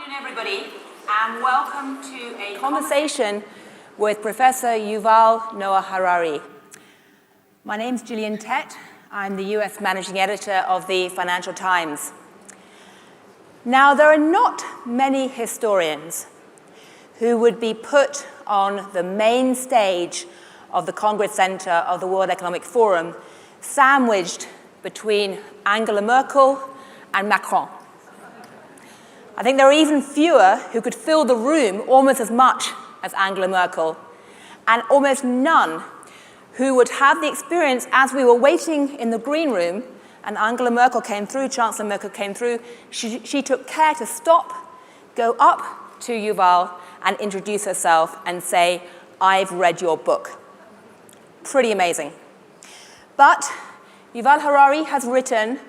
afternoon, everybody, and welcome to a conversation with Professor Yuval Noah Harari. My name's Gillian Tett. I'm the US Managing Editor of the Financial Times. Now, there are not many historians who would be put on the main stage of the Congress Center of the World Economic Forum, sandwiched between Angela Merkel and Macron. I think there are even fewer who could fill the room almost as much as Angela Merkel, and almost none who would have the experience as we were waiting in the green room and Angela Merkel came through, Chancellor Merkel came through, she took care to stop, go up to Yuval and introduce herself and say, "I've read your book." Pretty amazing. But Yuval Harari has written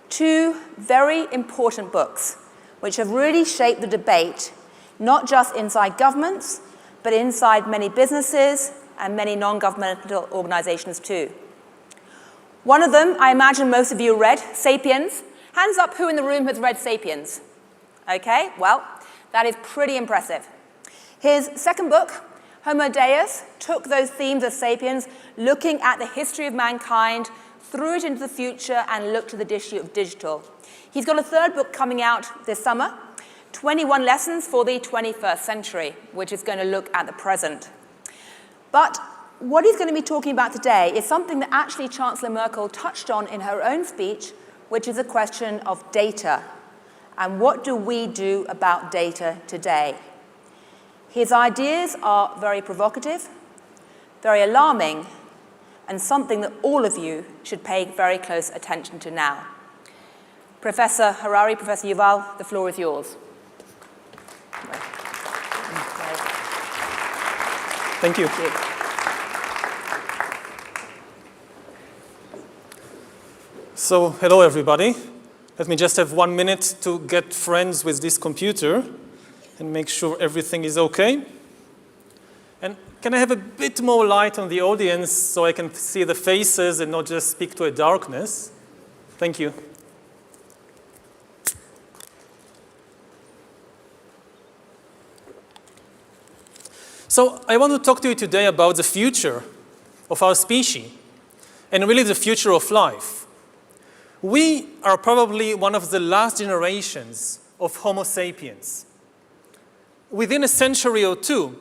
two very important books which have really shaped the debate, not just inside governments, but inside many businesses and many non-governmental organizations too. One of them, I imagine most of you read, Sapiens. Hands up who in the room has read Sapiens? Okay, well, that is pretty impressive. His second book, Homo Deus, took those themes of Sapiens, looking at the history of mankind, threw it into the future, and looked at the issue of digital. He's got a third book coming out this summer, 21 Lessons for the 21st Century, which is going to look at the present. But what he's going to be talking about today is something that actually Chancellor Merkel touched on in her own speech, which is a question of data. And what do we do about data today? His ideas are very provocative, very alarming, and something that all of you should pay very close attention to now. Professor Harari, Professor Yuval, the floor is yours. Thank you. So, hello everybody. Let me just have 1 minute to get friends with this computer and make sure everything is okay. And can I have a bit more light on the audience so I can see the faces and not just speak to a darkness? Thank you. So I want to talk to you today about the future of our species and really the future of life. We are probably one of the last generations of Homo sapiens. Within a century or two,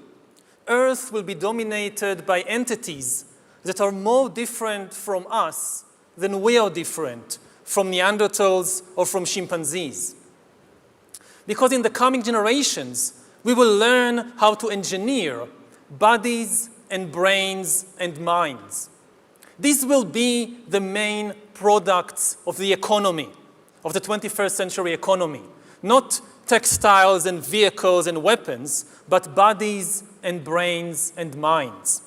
Earth will be dominated by entities that are more different from us than we are different from Neanderthals or from chimpanzees. Because in the coming generations, we will learn how to engineer bodies and brains and minds. These will be the main products of the economy, of the 21st century economy. Not textiles and vehicles and weapons, but bodies and brains and minds.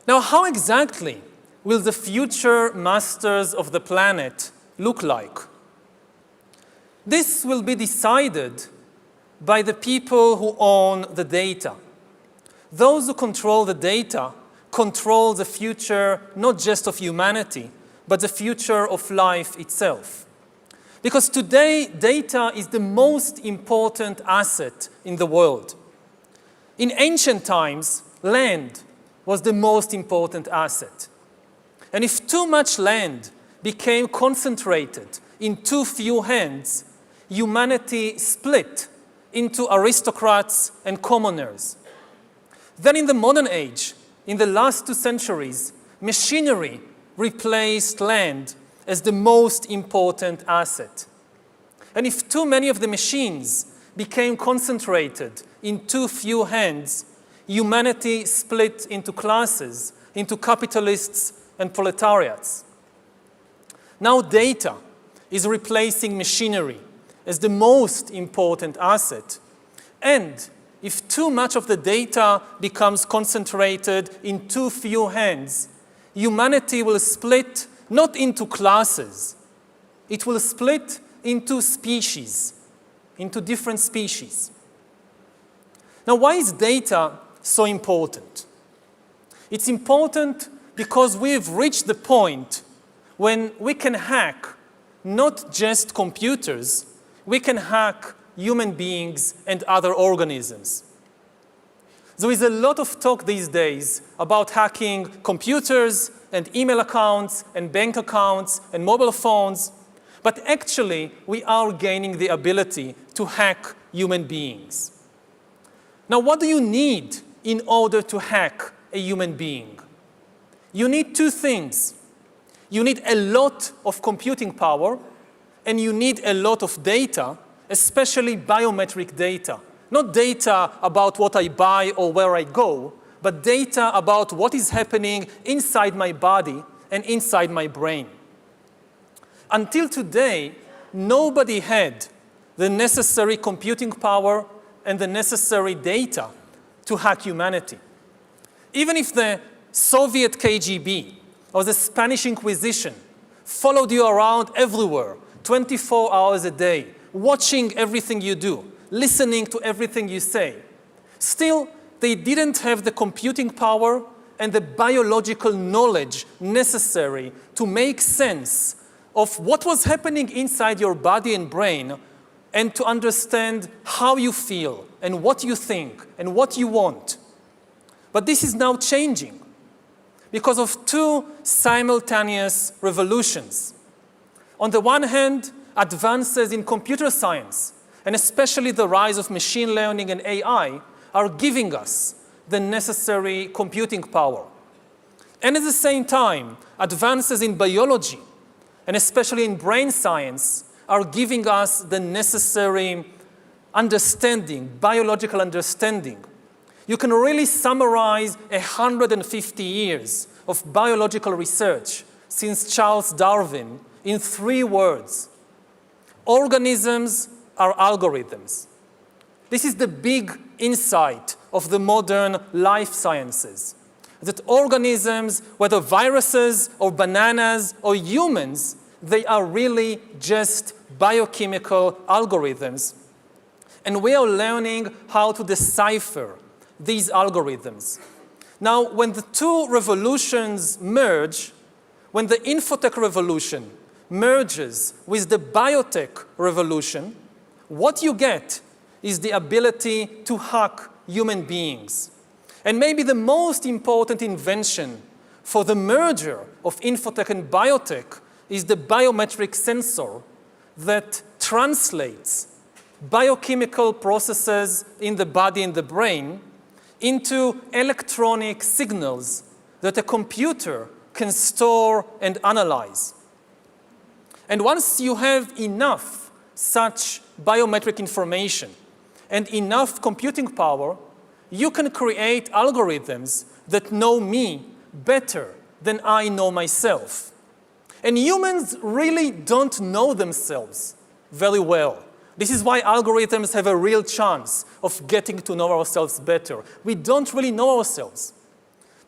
Now, how exactly will the future masters of the planet look like? This will be decided by the people who own the data. Those who control the data control the future not just of humanity, but the future of life itself. Because today, data is the most important asset in the world. In ancient times, land was the most important asset. And if too much land became concentrated in too few hands, humanity split into aristocrats and commoners. Then in the modern age, in the last 2 centuries, machinery replaced land as the most important asset. And if too many of the machines became concentrated in too few hands, humanity split into classes, into capitalists and proletariats. Now data is replacing machinery as the most important asset. And if too much of the data becomes concentrated in too few hands, humanity will split not into classes. It will split into species, into different species. Now, why is data so important? It's important because we've reached the point when we can hack not just computers, we can hack human beings and other organisms. There is a lot of talk these days about hacking computers and email accounts and bank accounts and mobile phones, but actually we are gaining the ability to hack human beings. Now, what do you need in order to hack a human being? You need two things. You need a lot of computing power, and you need a lot of data, especially biometric data. Not data about what I buy or where I go, but data about what is happening inside my body and inside my brain. Until today, nobody had the necessary computing power and the necessary data to hack humanity. Even if the Soviet KGB or the Spanish Inquisition followed you around everywhere, 24 hours a day, watching everything you do, listening to everything you say, still, they didn't have the computing power and the biological knowledge necessary to make sense of what was happening inside your body and brain and to understand how you feel and what you think and what you want. But this is now changing because of two simultaneous revolutions. On the one hand, advances in computer science, and especially the rise of machine learning and AI, are giving us the necessary computing power. And at the same time, advances in biology, and especially in brain science, are giving us the necessary understanding, biological understanding. You can really summarize 150 years of biological research since Charles Darwin in 3 words. Organisms are algorithms. This is the big insight of the modern life sciences, that organisms, whether viruses or bananas or humans, they are really just biochemical algorithms. And we are learning how to decipher these algorithms. Now, when the two revolutions merge, when the infotech revolution merges with the biotech revolution, what you get is the ability to hack human beings. And maybe the most important invention for the merger of infotech and biotech is the biometric sensor that translates biochemical processes in the body and the brain into electronic signals that a computer can store and analyze. And once you have enough such biometric information and enough computing power, you can create algorithms that know me better than I know myself. And humans really don't know themselves very well. This is why algorithms have a real chance of getting to know ourselves better. We don't really know ourselves.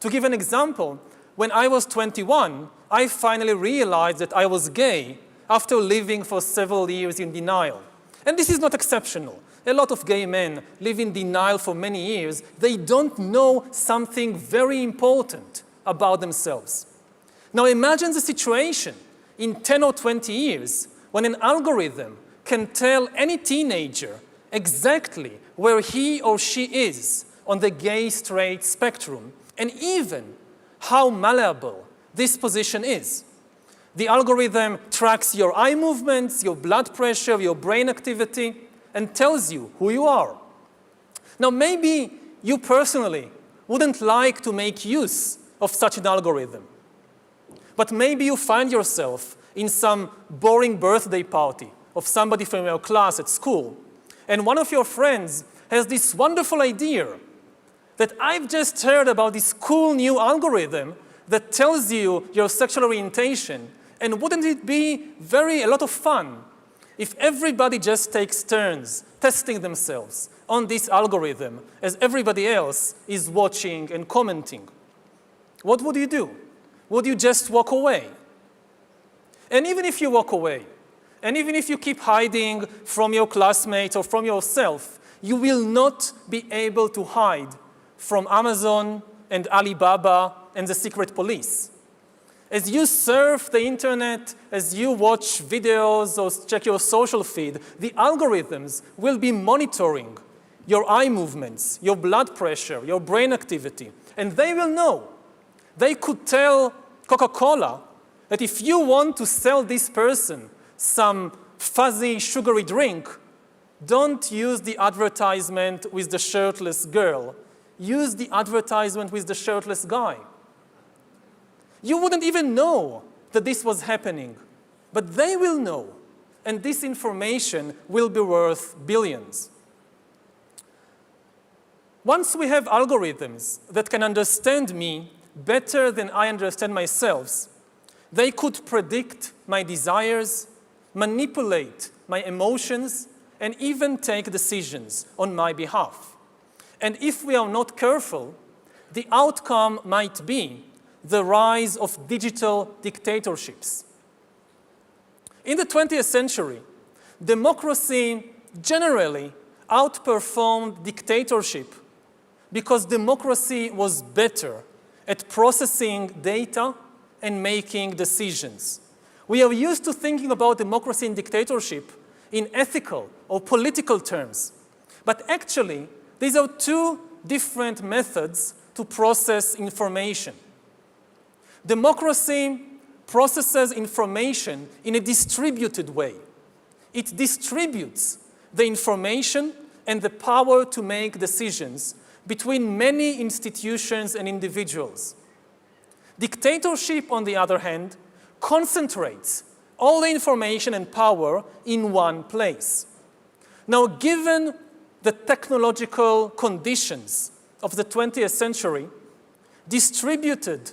To give an example, when I was 21, I finally realized that I was gay after living for several years in denial. And this is not exceptional. A lot of gay men live in denial for many years. They don't know something very important about themselves. Now imagine the situation in 10 or 20 years when an algorithm can tell any teenager exactly where he or she is on the gay-straight spectrum, and even how malleable this position is. The algorithm tracks your eye movements, your blood pressure, your brain activity, and tells you who you are. Now, maybe you personally wouldn't like to make use of such an algorithm. But maybe you find yourself in some boring birthday party of somebody from your class at school, and one of your friends has this wonderful idea that I've just heard about this cool new algorithm that tells you your sexual orientation, and wouldn't it be a lot of fun if everybody just takes turns testing themselves on this algorithm as everybody else is watching and commenting? What would you do? Would you just walk away? And even if you walk away, and even if you keep hiding from your classmates or from yourself, you will not be able to hide from Amazon and Alibaba and the secret police. As you surf the internet, as you watch videos or check your social feed, the algorithms will be monitoring your eye movements, your blood pressure, your brain activity, and they will know. They could tell Coca-Cola that if you want to sell this person some fuzzy, sugary drink, don't use the advertisement with the shirtless girl. Use the advertisement with the shirtless guy. You wouldn't even know that this was happening, but they will know, and this information will be worth billions. Once we have algorithms that can understand me better than I understand myself, they could predict my desires, manipulate my emotions, and even take decisions on my behalf. And if we are not careful, the outcome might be the rise of digital dictatorships. In the 20th century, democracy generally outperformed dictatorship because democracy was better at processing data and making decisions. We are used to thinking about democracy and dictatorship in ethical or political terms, but actually, these are two different methods to process information. Democracy processes information in a distributed way. It distributes the information and the power to make decisions between many institutions and individuals. Dictatorship, on the other hand, concentrates all the information and power in one place. Now, given the technological conditions of the 20th century, distributed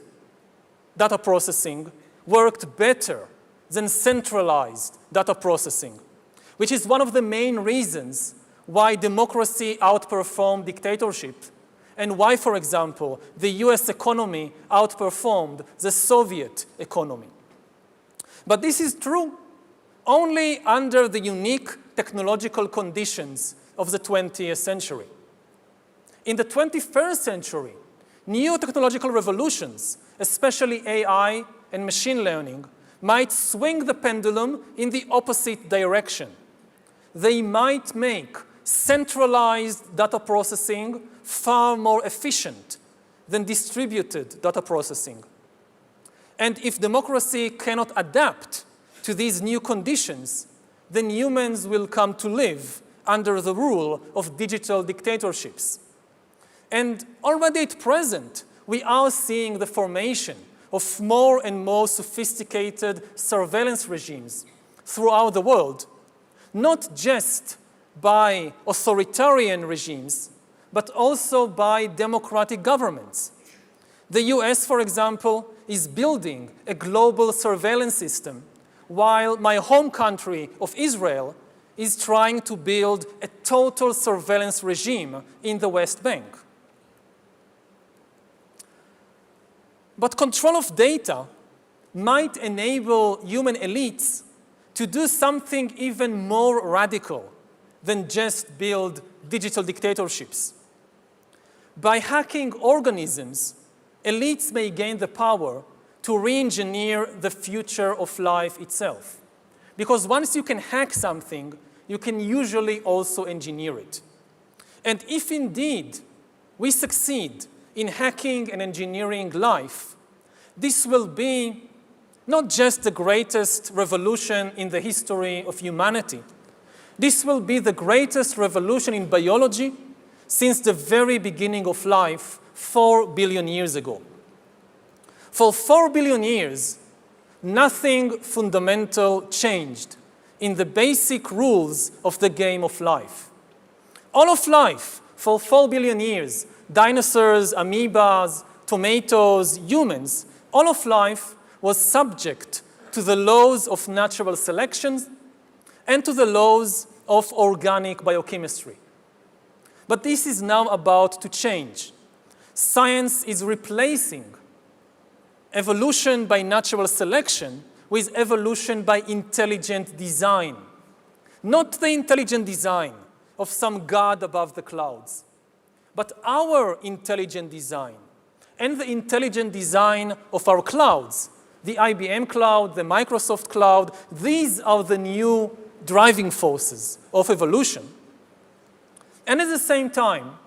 data processing worked better than centralized data processing, which is one of the main reasons why democracy outperformed dictatorship and why, for example, the US economy outperformed the Soviet economy. But this is true only under the unique technological conditions of the 20th century. In the 21st century, new technological revolutions, especially AI and machine learning, might swing the pendulum in the opposite direction. They might make centralized data processing far more efficient than distributed data processing. And if democracy cannot adapt to these new conditions, then humans will come to live under the rule of digital dictatorships. And already at present, we are seeing the formation of more and more sophisticated surveillance regimes throughout the world, not just by authoritarian regimes, but also by democratic governments. The US, for example, is building a global surveillance system, while my home country of Israel is trying to build a total surveillance regime in the West Bank. But control of data might enable human elites to do something even more radical than just build digital dictatorships. By hacking organisms, elites may gain the power to re-engineer the future of life itself. Because once you can hack something, you can usually also engineer it. And if indeed we succeed in hacking and engineering life, this will be not just the greatest revolution in the history of humanity. This will be the greatest revolution in biology since the very beginning of life 4 billion years ago. For 4 billion years, nothing fundamental changed in the basic rules of the game of life. All of life, for 4 billion years, dinosaurs, amoebas, tomatoes, humans, all of life was subject to the laws of natural selection and to the laws of organic biochemistry. But this is now about to change. Science is replacing evolution by natural selection with evolution by intelligent design. Not the intelligent design of some god above the clouds, but our intelligent design and the intelligent design of our clouds the IBM cloud, the Microsoft cloud, these are the new driving forces of evolution. And at the same time,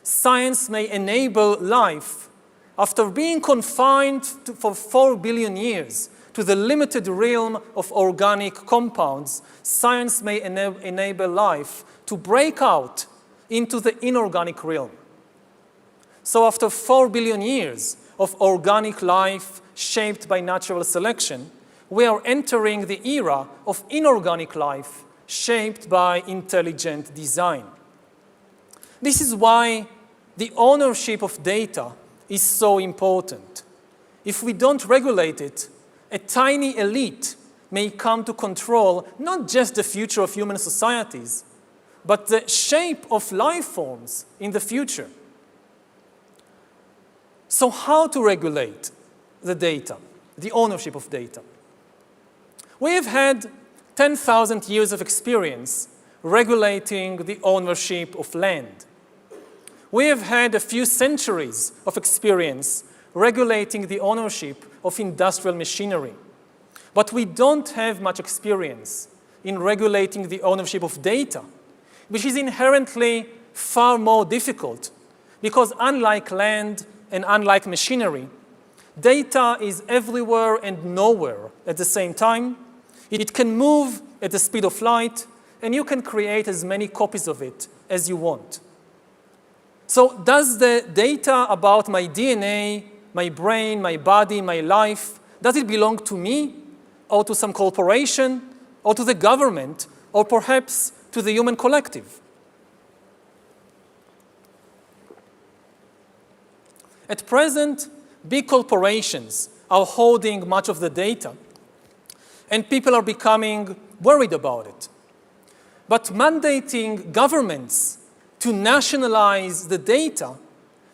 science may enable life after being confined for 4 billion years to the limited realm of organic compounds. Science may enable life to break out into the inorganic realm. So after 4 billion years of organic life shaped by natural selection, we are entering the era of inorganic life shaped by intelligent design. This is why the ownership of data is so important. If we don't regulate it, a tiny elite may come to control not just the future of human societies, but the shape of life forms in the future. So how to regulate the data, the ownership of data? We have had 10,000 years of experience regulating the ownership of land. We have had a few centuries of experience regulating the ownership of industrial machinery. But we don't have much experience in regulating the ownership of data, which is inherently far more difficult because unlike land and unlike machinery, data is everywhere and nowhere at the same time. It can move at the speed of light, and you can create as many copies of it as you want. So does the data about my DNA, my brain, my body, my life, does it belong to me or to some corporation or to the government or perhaps to the human collective? At present, big corporations are holding much of the data, and people are becoming worried about it. But mandating governments to nationalize the data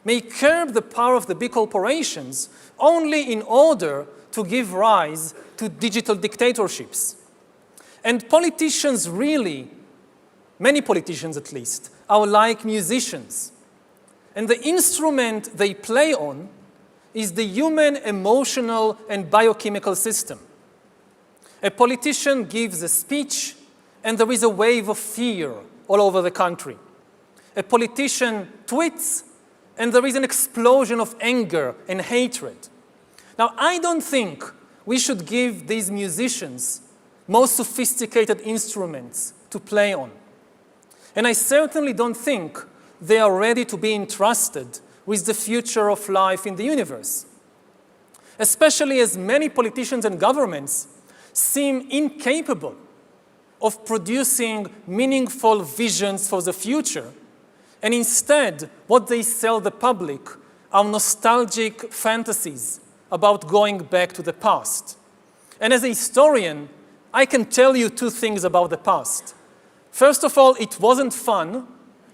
may curb the power of the big corporations only in order to give rise to digital dictatorships. And politicians really, many politicians at least, are like musicians. And the instrument they play on is the human emotional and biochemical system. A politician gives a speech, and there is a wave of fear all over the country. A politician tweets, and there is an explosion of anger and hatred. Now, I don't think we should give these musicians most sophisticated instruments to play on. And I certainly don't think they are ready to be entrusted with the future of life in the universe, especially as many politicians and governments seem incapable of producing meaningful visions for the future, and instead, what they sell the public are nostalgic fantasies about going back to the past. And as a historian, I can tell you two things about the past. First of all, it wasn't fun.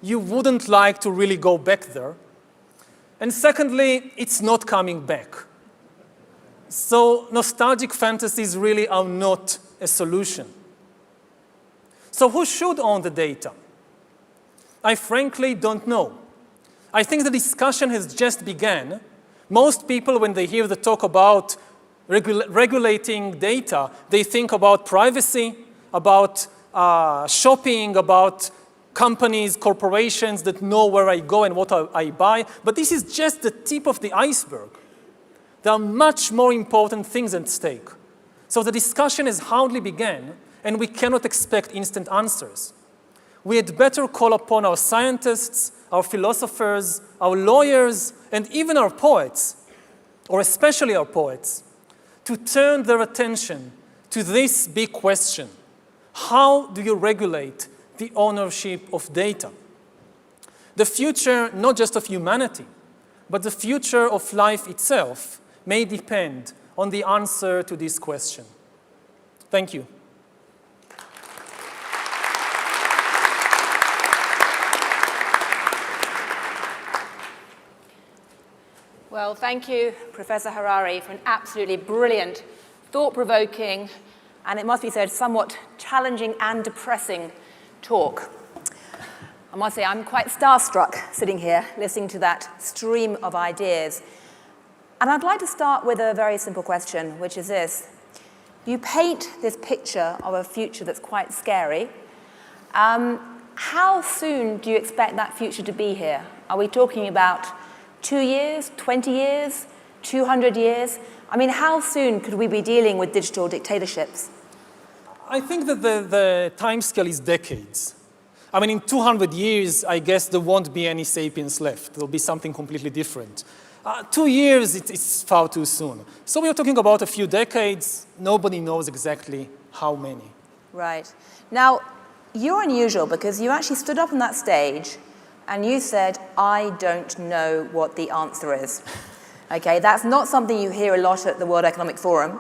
You wouldn't like to really go back there. And secondly, it's not coming back. So nostalgic fantasies really are not a solution. So who should own the data? I frankly don't know. I think the discussion has just begun. Most people, when they hear the talk about regulating data, they think about privacy, about shopping, about companies, corporations that know where I go and what I buy. But this is just the tip of the iceberg. There are much more important things at stake. So the discussion has hardly begun, and we cannot expect instant answers. We had better call upon our scientists, our philosophers, our lawyers, and even our poets, or especially our poets, to turn their attention to this big question. How do you regulate the ownership of data? The future, not just of humanity, but the future of life itself may depend on the answer to this question. Thank you. Well, thank you, Professor Harari, for an absolutely brilliant, thought-provoking, and it must be said, somewhat challenging and depressing talk. I must say, I'm quite starstruck sitting here, listening to that stream of ideas. And I'd like to start with a very simple question, which is this. You paint this picture of a future that's quite scary. How soon do you expect that future to be here? Are we talking about 2 years, 20 years, 200 years? I mean, how soon could we be dealing with digital dictatorships? I think that the time scale is decades. I mean, in 200 years, I guess there won't be any sapiens left. There'll be something completely different. 2 years, it's far too soon. So we're talking about a few decades. Nobody knows exactly how many. Right. Now, you're unusual because you actually stood up on that stage and you said, I don't know what the answer is. Okay, that's not something you hear a lot at the World Economic Forum.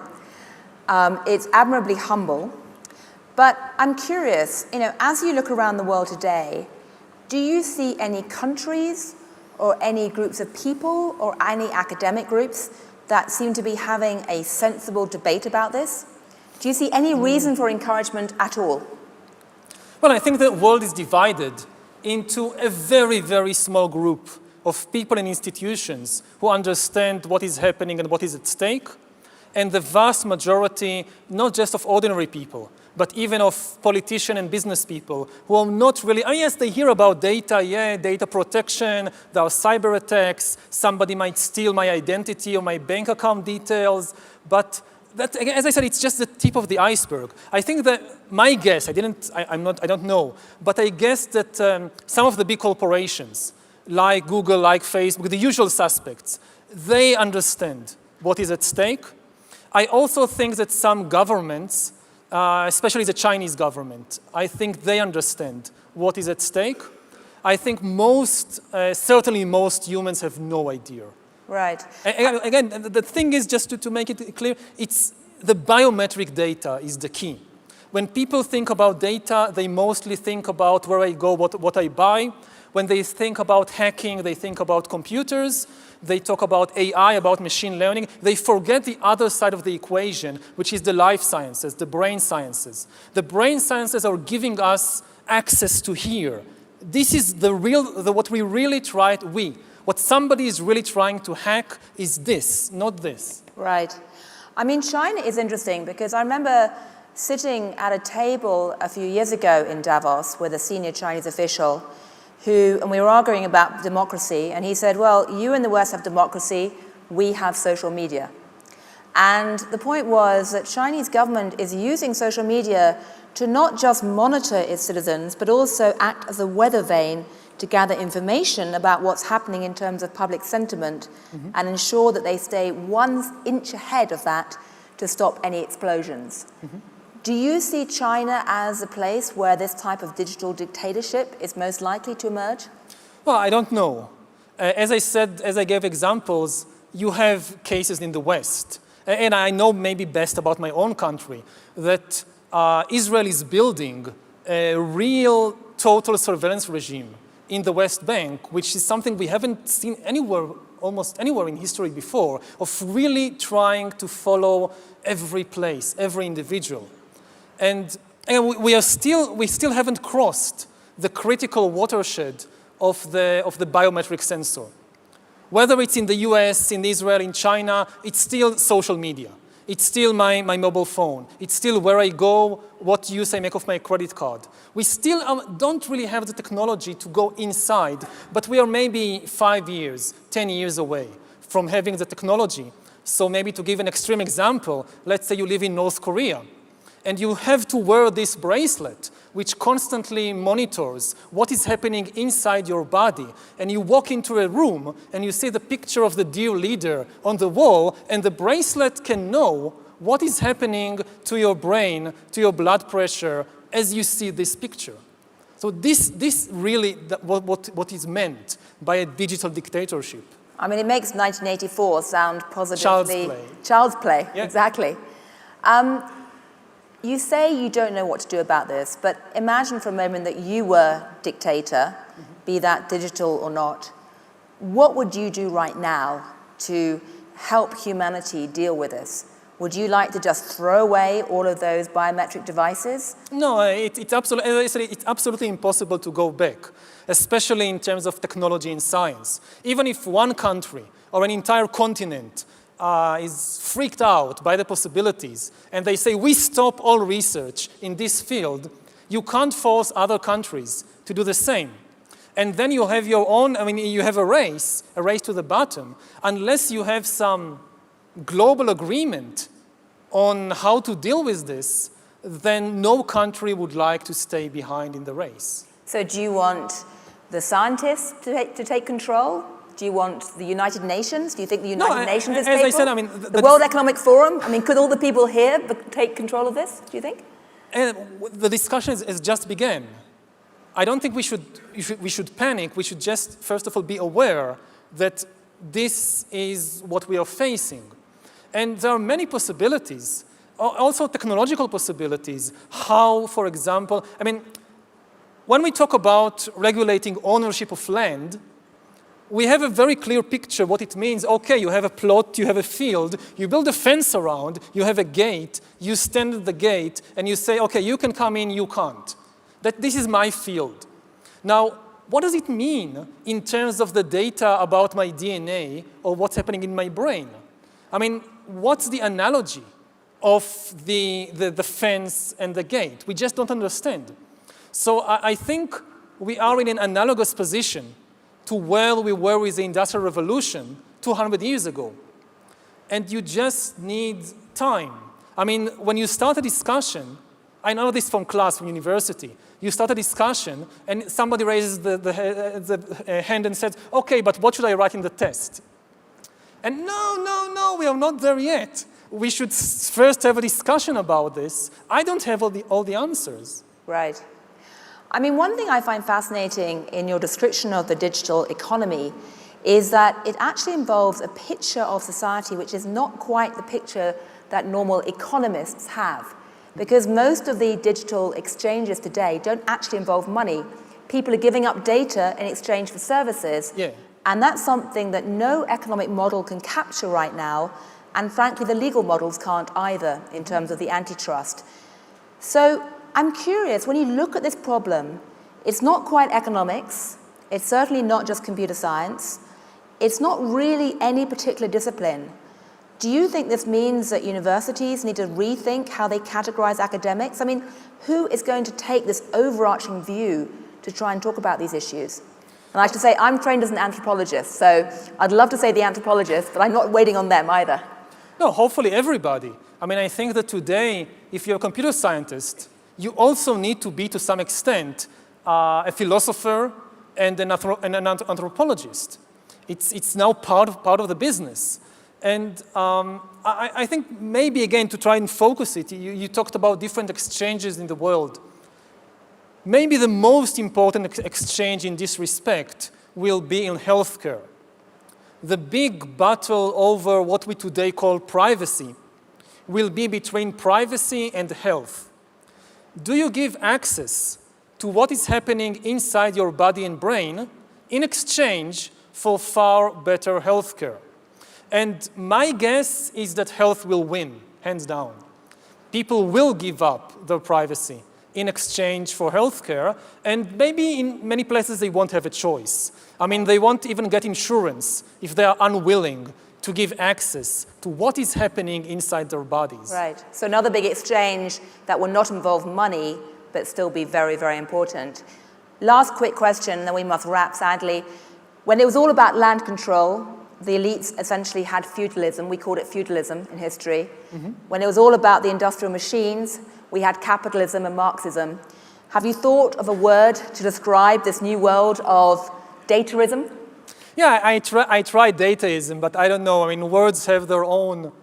It's admirably humble. But I'm curious, as you look around the world today, do you see any countries or any groups of people or any academic groups that seem to be having a sensible debate about this? Do you see any reason for encouragement at all? Well, I think the world is divided into a very, very small group of people and institutions who understand what is happening and what is at stake, and the vast majority, not just of ordinary people, but even of politicians and business people who are not really, yes, they hear about data, data protection, there are cyber attacks, somebody might steal my identity or my bank account details, but that, as I said, it's just the tip of the iceberg. I think that my guess, I don't know, but I guess that some of the big corporations, like Google, like Facebook, the usual suspects, they understand what is at stake. I also think that some governments, especially the Chinese government, I think they understand what is at stake. I think certainly most humans have no idea. Right. Again, the thing is, just to make it clear, it's the biometric data is the key. When people think about data, they mostly think about where I go, what I buy. When they think about hacking, they think about computers. They talk about AI, about machine learning. They forget the other side of the equation, which is the life sciences, the brain sciences. The brain sciences are giving us access to here. This is what we really tried, what somebody is really trying to hack is this, not this. Right. I mean, China is interesting because I remember sitting at a table a few years ago in Davos with a senior Chinese official and we were arguing about democracy, and he said, well, you in the West have democracy, we have social media. And the point was that Chinese government is using social media to not just monitor its citizens, but also act as a weather vane to gather information about what's happening in terms of public sentiment and ensure that they stay 1 inch ahead of that to stop any explosions. Do you see China as a place where this type of digital dictatorship is most likely to emerge? Well, I don't know. As I said, as I gave examples, you have cases in the West. And I know maybe best about my own country, that Israel is building a real total surveillance regime in the West Bank, which is something we haven't seen almost anywhere in history before, of really trying to follow every place, every individual. And we still haven't crossed the critical watershed of the biometric sensor. Whether it's in the US, in Israel, in China, it's still social media. It's still my mobile phone. It's still where I go, what use I make of my credit card. We still don't really have the technology to go inside, but we are maybe 5 years, 10 years away from having the technology. So maybe to give an extreme example, let's say you live in North Korea, and you have to wear this bracelet, which constantly monitors what is happening inside your body. And you walk into a room, and you see the picture of the dear leader on the wall, and the bracelet can know what is happening to your brain, to your blood pressure, as you see this picture. So this really what is meant by a digital dictatorship. I mean, it makes 1984 sound positively... Child's play. Child's play, yeah. Exactly. You say you don't know what to do about this, but imagine for a moment that you were dictator, be that digital or not. What would you do right now to help humanity deal with this? Would you like to just throw away all of those biometric devices? No, it's absolutely impossible to go back, especially in terms of technology and science. Even if one country or an entire continent is freaked out by the possibilities and they say, we stop all research in this field, you can't force other countries to do the same. And then you have your own, you have a race to the bottom, unless you have some global agreement on how to deal with this, then no country would like to stay behind in the race. So do you want the scientists to take control? Do you want the United Nations? Do you think the United Nations is capable? As I said, the World Economic Forum? Could all the people here take control of this, do you think? The discussion has just begun. I don't think we should panic. We should just, first of all, be aware that this is what we are facing. And there are many possibilities, also technological possibilities. How, for example, when we talk about regulating ownership of land, we have a very clear picture what it means. Okay, you have a plot, you have a field, you build a fence around, you have a gate, you stand at the gate, and you say, okay, you can come in, you can't. This is my field. Now, what does it mean in terms of the data about my DNA or what's happening in my brain? What's the analogy of the fence and the gate? We just don't understand. So I think we are in an analogous position to where we were with the Industrial Revolution 200 years ago. And you just need time. When you start a discussion, I know this from class, from university, you start a discussion and somebody raises the hand and says, okay, but what should I write in the test? And no, we are not there yet. We should first have a discussion about this. I don't have all the answers. Right. One thing I find fascinating in your description of the digital economy is that it actually involves a picture of society which is not quite the picture that normal economists have. Because most of the digital exchanges today don't actually involve money. People are giving up data in exchange for services. Yeah. And that's something that no economic model can capture right now. And frankly, the legal models can't either in terms of the antitrust. So I'm curious, when you look at this problem, it's not quite economics. It's certainly not just computer science. It's not really any particular discipline. Do you think this means that universities need to rethink how they categorize academics? Who is going to take this overarching view to try and talk about these issues? And I should say, I'm trained as an anthropologist, so I'd love to say the anthropologists, but I'm not waiting on them either. No, hopefully everybody. I think that today, if you're a computer scientist, you also need to be, to some extent, a philosopher and an anthropologist. It's now part of the business. And I think maybe, again, to try and focus it, you talked about different exchanges in the world. Maybe the most important exchange in this respect will be in healthcare. The big battle over what we today call privacy will be between privacy and health. Do you give access to what is happening inside your body and brain in exchange for far better healthcare? And my guess is that health will win, hands down. People will give up their privacy in exchange for healthcare, and maybe in many places they won't have a choice. They won't even get insurance if they are unwilling to give access to what is happening inside their bodies. Right. So another big exchange that will not involve money, but still be very, very important. Last quick question, then we must wrap, sadly. When it was all about land control, the elites essentially had feudalism. We called it feudalism in history. Mm-hmm. When it was all about the industrial machines, we had capitalism and Marxism. Have you thought of a word to describe this new world of dataism? Yeah, I tried dataism, but I don't know. Words have their own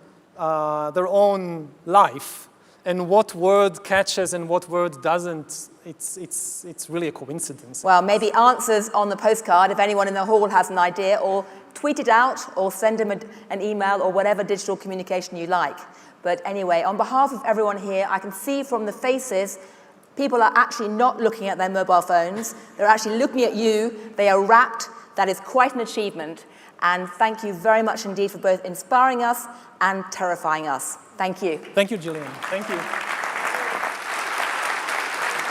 life, and what word catches and what word doesn't, it's really a coincidence. Well, maybe answers on the postcard if anyone in the hall has an idea, or tweet it out, or send him an email, or whatever digital communication you like. But anyway, on behalf of everyone here, I can see from the faces, people are actually not looking at their mobile phones. They're actually looking at you. They are rapt. That is quite an achievement. And thank you very much indeed for both inspiring us and terrifying us. Thank you. Thank you, Gillian. Thank you.